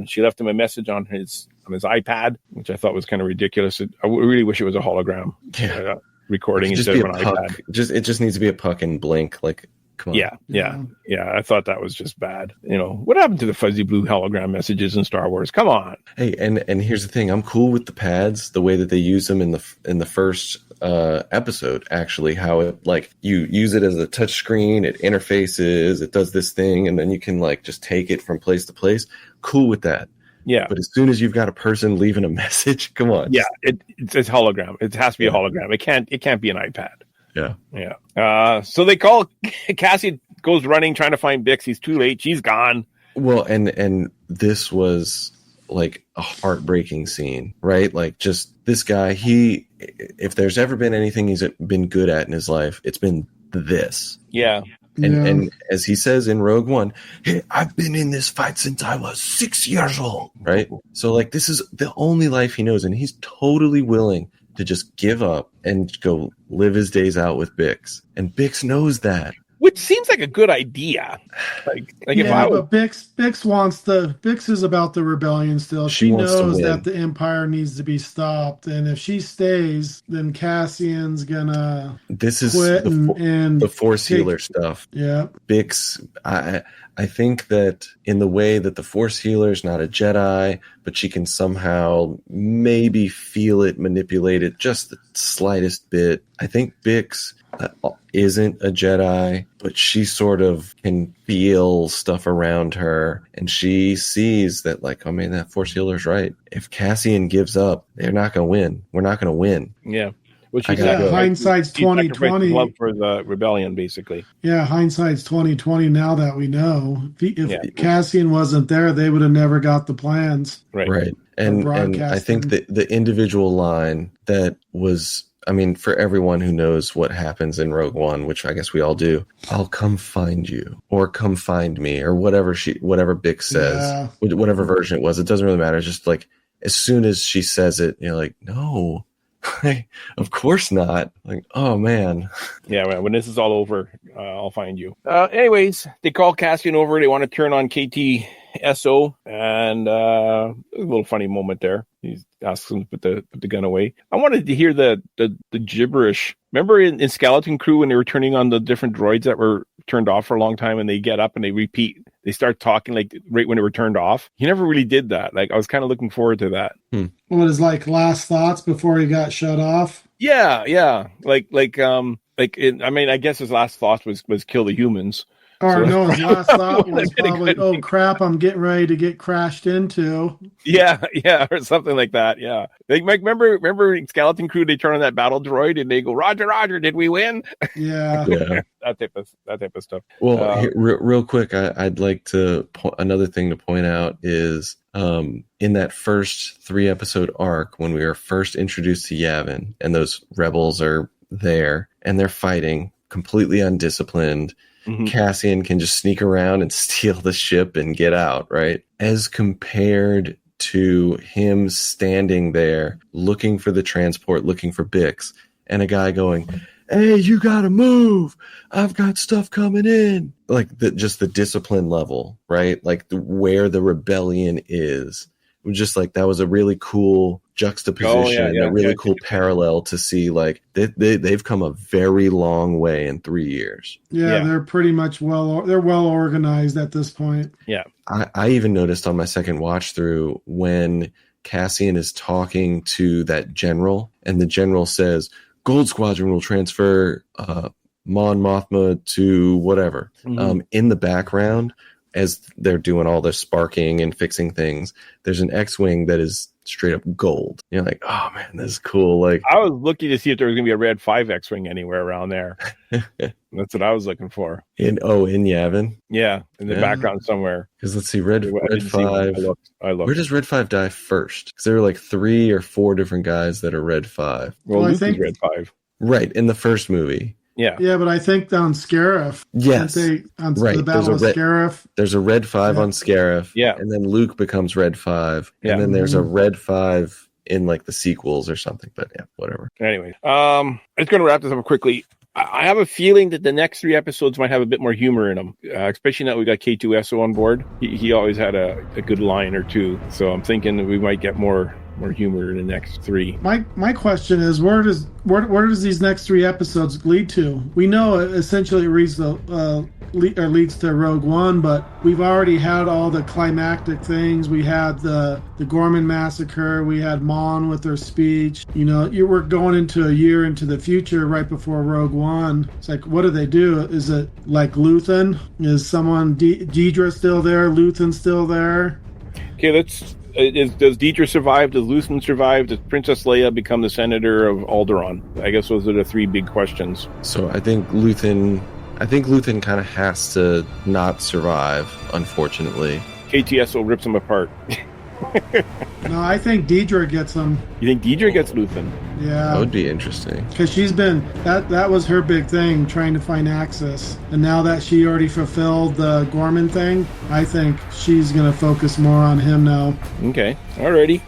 She left him a message on his iPad, which I thought was kind of ridiculous. I really wish it was a hologram recording instead of an iPad. It just needs to be a puck and blink. Like, Come on. Yeah. I thought that was just bad. What happened to the fuzzy blue hologram messages in Star Wars? Come on. Hey, and here's the thing. I'm cool with the pads, the way that they use them in the first episode. Actually, how it you use it as a touch screen, it interfaces, it does this thing, and then you can just take it from place to place. Cool with that. Yeah. But as soon as you've got a person leaving a message, come on. Yeah, it's hologram. It has to be a hologram. It can't be an iPad. Yeah. So they call Cassie goes running trying to find Bix. He's too late. She's gone. Well, and this was a heartbreaking scene, right? Just this guy, if there's ever been anything he's been good at in his life, it's been this. Yeah. And as he says in Rogue One, hey, I've been in this fight since I was 6 years old, right? So this is the only life he knows, and he's totally willing to just give up and go live his days out with Bix. And Bix knows that. Which seems like a good idea. But Bix is about the rebellion still. She knows that the Empire needs to be stopped, and if she stays, then Cassian's gonna quit and the Force healer stuff. Yeah, Bix. I think that in the way that the Force healer is not a Jedi, but she can somehow maybe feel it, manipulate it just the slightest bit. I think Bix isn't a Jedi, but she sort of can feel stuff around her, and she sees that that Force healer's right. If Cassian gives up, they're not going to win. We're not going to win. Yeah. Which hindsight's 2020. Love for the rebellion, basically. Yeah, hindsight's 2020. Now that we know, if Cassian wasn't there, they would have never got the plans. Right. And I think that the individual line that was, for everyone who knows what happens in Rogue One, which I guess we all do, I'll come find you, or come find me, or whatever Bix says, whatever version it was. It doesn't really matter. It's just as soon as she says it, you're like, no. Of course not. Oh man. Yeah, when this is all over, I'll find you. Anyways, they call Cassian over. They want to turn on KTSO, and a little funny moment there. He asks him to put the gun away. I wanted to hear the gibberish. Remember in Skeleton Crew when they were turning on the different droids that were turned off for a long time, and they get up and they repeat. They start talking right when they were turned off. He never really did that. I was kind of looking forward to that. What is last thoughts before he got shut off? Yeah. I guess his last thought was kill the humans. Or no, his last thought was probably, oh crap, I'm getting ready to get crashed into. Yeah, or something like that. Yeah, remember in Skeleton Crew, they turn on that battle droid and they go, Roger, did we win? Yeah. that type of stuff. Well, real quick, I'd like to another thing to point out is in that first 3-episode arc when we were first introduced to Yavin and those rebels are there and they're fighting completely undisciplined. Mm-hmm. Cassian can just sneak around and steal the ship and get out, right? As compared to him standing there looking for the transport, looking for Bix, and a guy going, hey, you gotta move. I've got stuff coming in. Just the discipline level, right? Where the rebellion is. It was just that was a really cool juxtaposition, a really cool parallel to see they've come a very long way in 3 years. Yeah, they're pretty much they're well organized at this point. Yeah. I even noticed on my second watch through when Cassian is talking to that general and the general says, Gold Squadron will transfer Mon Mothma to whatever. Mm-hmm. In the background, as they're doing all the sparking and fixing things, there's an X-Wing that is straight up gold. You're like, oh man, this is cool. I was looking to see if there was going to be a Red 5 X-Wing anywhere around there. That's what I was looking for. In Yavin? Yeah, in the background somewhere. Because let's see, Red 5. I looked. Where does Red 5 die first? Because there are 3 or 4 different guys that are Red 5. Well, Luke is Red 5. Right, in the first movie. Yeah, but I think on Scarif. Yes, the Battle of Scarif. There's a Red 5 on Scarif. Yeah, and then Luke becomes Red 5. Yeah, and then there's a Red 5 in the sequels or something. But yeah, whatever. Anyway, I'm just going to wrap this up quickly. I have a feeling that the next 3 episodes might have a bit more humor in them, especially now we got K2SO on board. He always had a good line or two, so I'm thinking that we might get more more humor in the next 3. My question is, where does these next 3 episodes lead to? We know it essentially leads to Rogue One, but we've already had all the climactic things. We had the Gorman massacre. We had Mon with her speech. You know, we're going into a year into the future right before Rogue One. It's like, what do they do? Is it like Luthen? Is someone Deidre still there? Luthen still there? Okay, does Deidre survive? Does Luthen survive? Does Princess Leia become the senator of Alderaan? I guess those are the 3 big questions. So I think Luthen kind of has to not survive, unfortunately. KTSO rips him apart. No, I think Deidre gets him. You think Deidre gets Luthen? Yeah. That would be interesting. Because she's been, that was her big thing, trying to find Axis. And now that she already fulfilled the Gorman thing, I think she's going to focus more on him now. Okay, alrighty.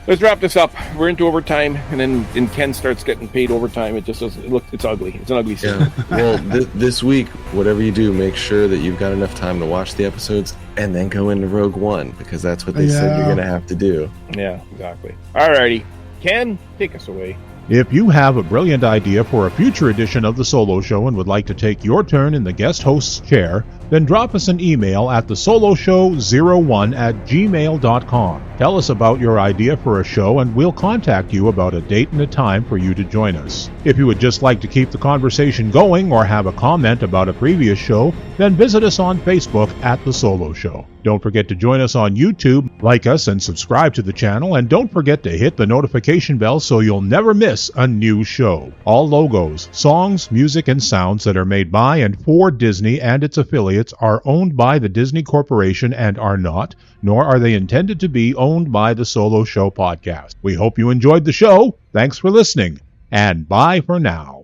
Let's wrap this up. We're into overtime, and then Ken starts getting paid overtime. It just doesn't look, it's ugly. It's an ugly scene. Yeah. Well, this week, whatever you do, make sure that you've got enough time to watch the episodes and then go into Rogue One, because that's what they said you're going to have to do. Yeah, exactly. Alrighty. Ken, take us away. If you have a brilliant idea for a future edition of The Solo Show and would like to take your turn in the guest host's chair, then drop us an email at thesoloshow01@gmail.com. Tell us about your idea for a show and we'll contact you about a date and a time for you to join us. If you would just like to keep the conversation going or have a comment about a previous show, then visit us on Facebook at The Solo Show. Don't forget to join us on YouTube, like us and subscribe to the channel, and don't forget to hit the notification bell so you'll never miss a new show. All logos, songs, music, and sounds that are made by and for Disney and its affiliates are owned by the Disney Corporation and are not, nor are they intended to be owned by the Solo Show podcast. We hope you enjoyed the show. Thanks for listening, and bye for now.